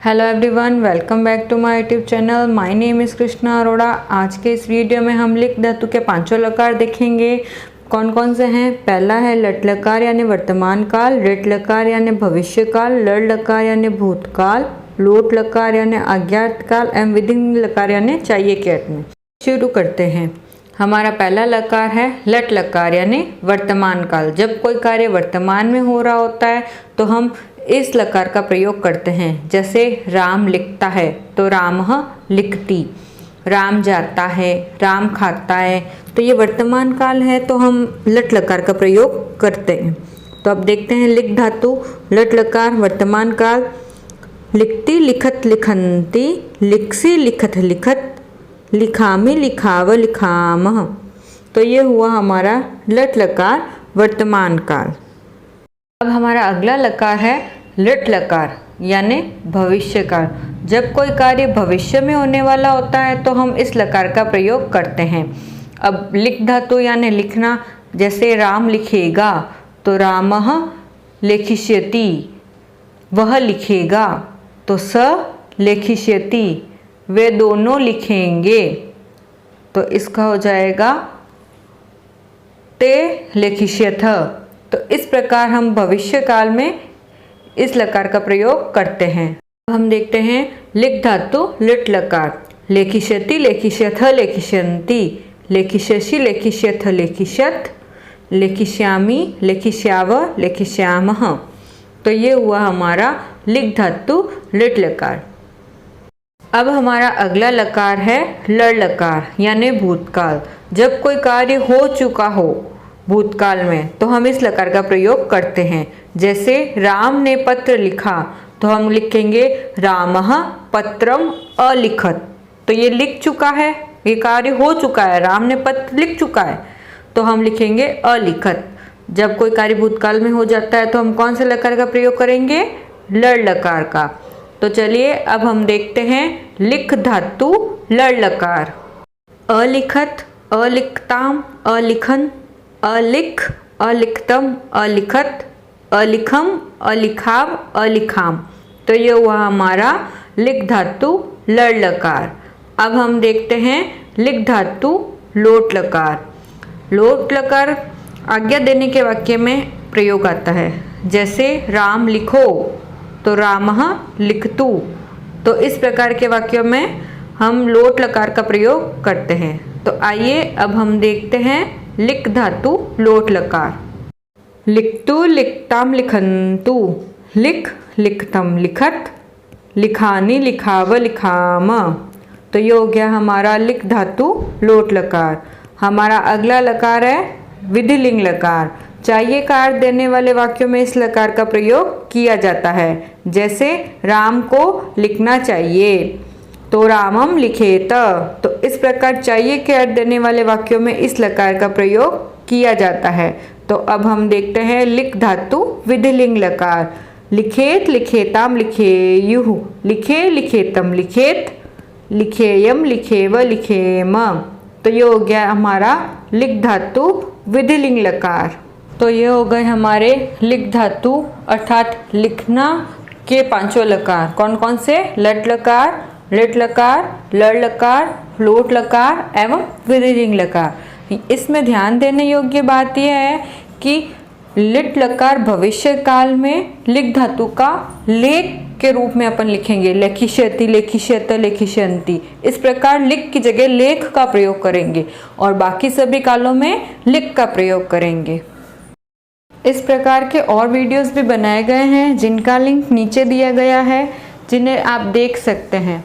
Hello everyone, welcome back to my YouTube channel. My name is Krishna Arora. आज के इस video में हम लिख धातु के पांचों लकार देखेंगे। कौन कौन से हैं? पहला है लट लकार यानी वर्तमान काल, रिट लकार यानी भविष्य काल, लड़ लकार यानी भूतकाल, लोट लकार यानी अज्ञात काल एवं विधिलिंग लकार यानी चाहिए के अर्थ में। शुरू करते हैं। हमारा पहला लकार है लट लकार यानी वर्तमान काल। जब कोई कार्य वर्तमान में हो रहा होता है तो हम इस लकार का प्रयोग करते हैं। जैसे राम लिखता है तो रामः लिखती, राम जाता है, राम खाता है, तो ये वर्तमान काल है तो हम लट लकार का प्रयोग करते हैं। तो अब देखते हैं लिख धातु लट लकार वर्तमान काल। लिखती लिखत लिखंती, लिखसी लिखत लिखत, लिखामी लिखाव लिखामः। तो ये हुआ हमारा लट लकार वर्तमान काल। अब हमारा अगला लकार है लट लकार यानी भविष्य काल। जब कोई कार्य भविष्य में होने वाला होता है तो हम इस लकार का प्रयोग करते हैं। अब लिख धातु यानी लिखना, जैसे राम लिखेगा तो रामः लेखिष्यति, वह लिखेगा तो स लेखिष्यति, वे दोनों लिखेंगे तो इसका हो जाएगा ते लेखिष्यथ। तो इस प्रकार हम भविष्य काल में इस लकार का प्रयोग करते हैं। अब हम देखते हैं लिख धातु लिट लकार। लेखिष्यति लेखिष्यथ लेखिष्यन्ति, लेखिष्यसि लेखिष्यथ लेखिष्यत्, लेखिष्यामि लेखिष्याव लेखिष्यामः। तो ये हुआ हमारा लिख धातु लिट लकार। अब हमारा अगला लकार है लड़ लकार यानी भूतकाल। जब कोई कार्य हो चुका हो भूतकाल में तो हम इस लकार का प्रयोग करते हैं। जैसे राम ने पत्र लिखा तो हम लिखेंगे रामः पत्रम अलिखत। तो ये लिख चुका है, ये कार्य हो चुका है, राम ने पत्र लिख चुका है तो हम लिखेंगे अलिखत। जब कोई कार्य भूतकाल में हो जाता है तो हम कौन से लकार का प्रयोग करेंगे? लड़ लकार का। तो चलिए अब हम देखते हैं लिख धातु लड़ लकार। अलिखत, अलिखताम, अलिखन, अलिख, अलिखतम, अलिखत, अलिखम, अलिखाव, अलिखाम। तो ये हुआ हमारा लिख धातु लड़ लकार। अब हम देखते हैं लिख धातु लोट लकार। लोट लकार आज्ञा देने के वाक्य में प्रयोग आता है। जैसे राम लिखो तो रामः लिखतु। तो इस प्रकार के वाक्यों में हम लोट लकार का प्रयोग करते हैं। तो आइए अब हम देखते हैं लिख धातु लोट लकार। लिखतु लिखताम लिखन्तु, लिख लिखतम लिखत, लिखानी लिखाव लिखाम। तो ये हो गया हमारा लिख धातु लोट लकार। हमारा अगला लकार है विधिलिंग लकार। चाहिए कार्य देने वाले वाक्यों में इस लकार का प्रयोग किया जाता है। जैसे राम को लिखना चाहिए तो रामम लिखेत। तो इस प्रकार चाहिए के अर्थ देने वाले वाक्यों में इस लकार का प्रयोग किया जाता है। तो अब हम देखते हैं लिख धातु विधिलिंग लकार। लिखेत लिखेताम लिखेयुः, लिखे लिखेतम लिखेत, लिखेयम लिखेव लिखेम। तो ये हो गया हमारा लिख धातु विधिलिंग लकार। तो ये हो गए हमारे लिख धातु अर्थात लिखना के पांचों लकार। कौन कौन से? लट लकार, लिट लकार, लड़ लकार, लोट लकार एवं विधिलिंग लकार। इसमें ध्यान देने योग्य बात यह है कि लिट लकार भविष्य काल में लिख धातु का लेख के रूप में अपन लिखेंगे। लेखिष्यति लेखिष्यत लेखिष्यन्ति। इस प्रकार लिख की जगह लेख का प्रयोग करेंगे और बाकी सभी कालों में लिख का प्रयोग करेंगे। इस प्रकार के और वीडियोस भी बनाए गए हैं जिनका लिंक नीचे दिया गया है, जिन्हें आप देख सकते हैं।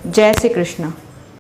जय श्री कृष्ण।